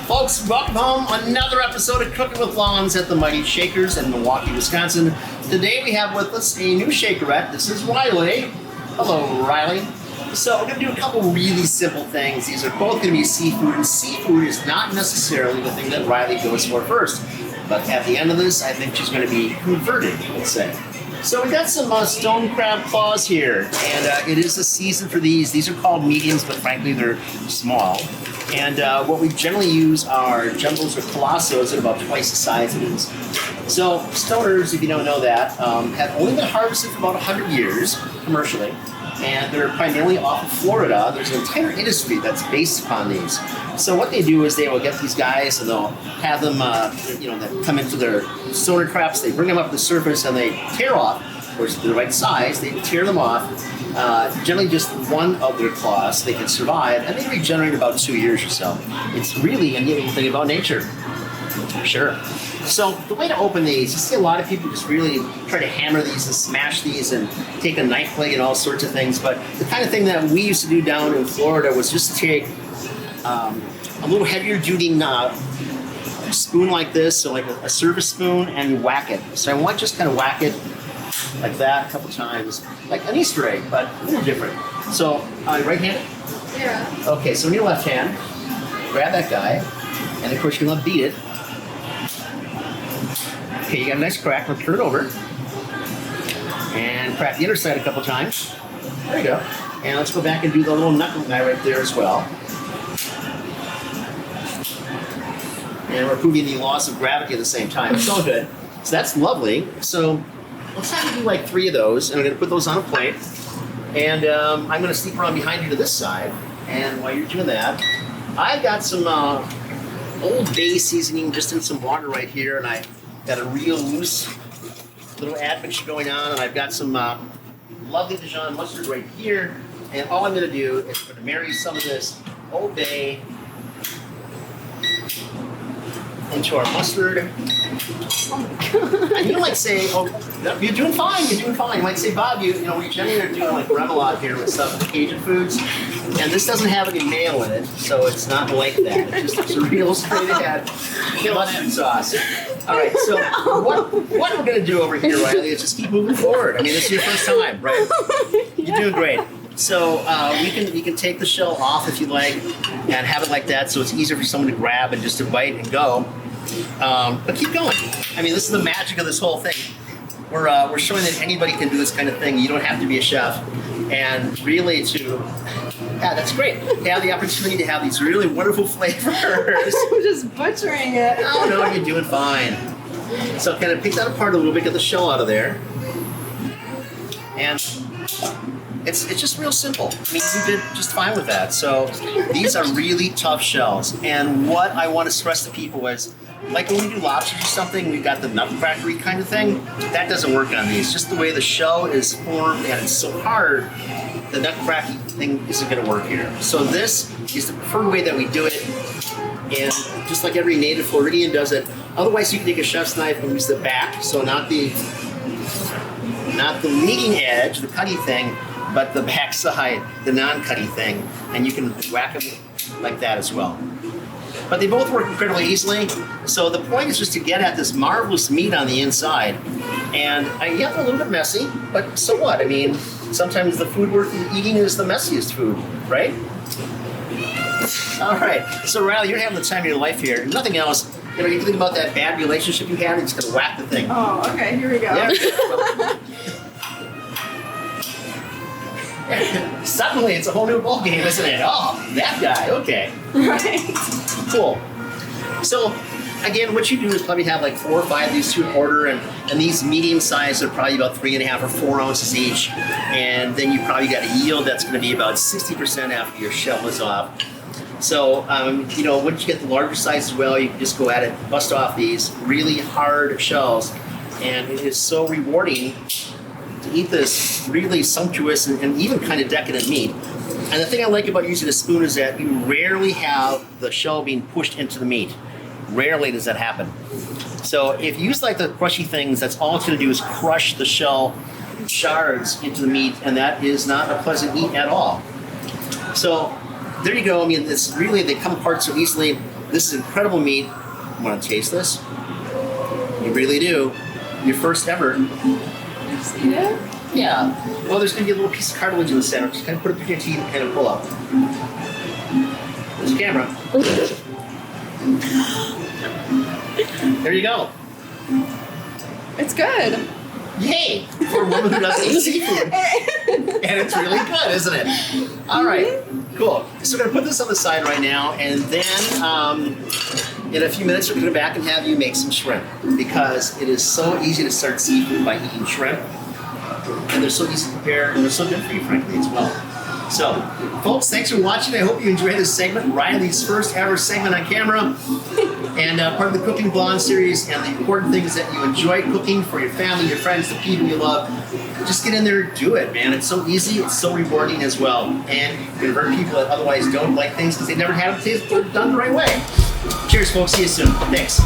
Folks, welcome home. Another episode of Cooking with Lawns at the Mighty Shakers in Milwaukee, Wisconsin. Today we have with us a new Shakerette. This is Riley. Hello, Riley. So we're going to do a couple really simple things. These are both going to be seafood, and seafood is not necessarily the thing that Riley goes for first. But at the end of this, I think she's going to be converted, let's say. So we got some stone crab claws here, and it is the season for these. These are called mediums, but frankly they're small. And what we generally use are jumbos or colossos at about twice the size it is. So stoners, if you don't know that, have only been harvested for about 100 years commercially, and they're primarily off of Florida. There's an entire industry that's based upon these. So what they do is they will get these guys and they'll have them, that come into their stoner traps. They bring them up to the surface and they tear off, of course, the right size. They tear them off. Generally just one of their claws, they can survive, and they regenerate about 2 years or so. It's really a neat thing about nature. Sure. So the way to open these, you see a lot of people just really try to hammer these and smash these and take a knife blade and all sorts of things, but the kind of thing that we used to do down in Florida was just to take a little heavier duty spoon like this, so like a service spoon, and you whack it. So I want to just kind of whack it like that a couple times, like an Easter egg, but a little different. So, right-handed? Yeah. Okay, so in your left hand, grab that guy, and of course you're gonna beat it. Okay, you got a nice crack. Now turn it over, and crack the other side a couple times. There you go. And let's go back and do the little knuckle guy right there as well. And we're proving the loss of gravity at the same time. It's all good. So that's lovely. So let's have you do like 3 of those, and I'm going to put those on a plate. And I'm going to sneak around behind you to this side. And while you're doing that, I've got some Old Bay seasoning just in some water right here, and I got a real loose little admixture going on, and I've got some lovely Dijon mustard right here. And all I'm going to do is I'm going to marry some of this Old Bay into our mustard. Oh my God. And you might say, oh, you're doing fine, you're doing fine. You might say, Bob, we generally are doing like remoulade here with stuff, Cajun foods, and this doesn't have any mayo in it, so it's not like that. It's a real straight ahead mustard sauce. All right, so what we're going to do over here, Riley, is just keep moving forward. I mean, this is your first time, right? You're doing great. So we can take the shell off if you like and have it like that, so it's easier for someone to grab and just to bite and go. But keep going. I mean, this is the magic of this whole thing. We're showing that anybody can do this kind of thing. You don't have to be a chef. And really that's great. To have the opportunity to have these really wonderful flavors. I'm just butchering it. Oh no, you're doing fine. So kind of pick that apart a little bit, get the shell out of there. And it's just real simple. I mean, you did just fine with that. So these are really tough shells. And what I want to stress to people is, like when we do lobsters or something, we've got the nutcrackery kind of thing. That doesn't work on these. Just the way the shell is formed and it's so hard, the nutcracky thing isn't going to work here. So this is the preferred way that we do it. And just like every native Floridian does it. Otherwise, you can take a chef's knife and use the back. So not the leading edge, the cutty thing, but the back side, the non-cutty thing. And you can whack them like that as well. But they both work incredibly easily. So the point is just to get at this marvelous meat on the inside. And I get a little bit messy, but so what? I mean, sometimes the food worth eating is the messiest food, right? All right. So Riley, you're having the time of your life here. Nothing else. You think about that bad relationship you had, you're just gonna whack the thing. Oh, okay. Here we go. Yeah. Suddenly, it's a whole new ball game, isn't it? Oh, that guy. Okay. Right. Cool. So, again, what you do is probably have like 4 or 5 of these to order, and these medium size are probably about 3.5 or 4 ounces each, and then you probably got a yield that's going to be about 60% after your shell is off. So, once you get the larger size as well, you can just go at it, bust off these really hard shells, and it is so rewarding to eat this really sumptuous and even kind of decadent meat. And the thing I like about using a spoon is that you rarely have the shell being pushed into the meat. Rarely does that happen. So if you use like the crushy things, that's all it's going to do is crush the shell shards into the meat, and that is not a pleasant eat at all. So there you go. I mean, it's really, they come apart so easily. This is incredible meat. You want to taste this? You really do. Your first ever. See it? Yeah. Well, there's going to be a little piece of cartilage in the center. Just kind of put it between your teeth and kind of pull up. There's the camera. There you go. It's good. Yay! For a woman who doesn't eat seafood. And it's really good, isn't it? All right. Cool. So we're going to put this on the side right now, and then in a few minutes we're going to go back and have you make some shrimp, because it is so easy to start seafood by eating shrimp. And they're so easy to prepare, and they're so good for you, frankly, as well. So, folks, thanks for watching. I hope you enjoyed this segment, Riley's first ever segment on camera, and part of the Cooking Blonde series. And the important thing is that you enjoy cooking for your family, your friends, the people you love. Just get in there and do it, man. It's so easy. It's so rewarding as well. And you can convert people that otherwise don't like things because they never had it done the right way. Cheers, folks. See you soon. Thanks.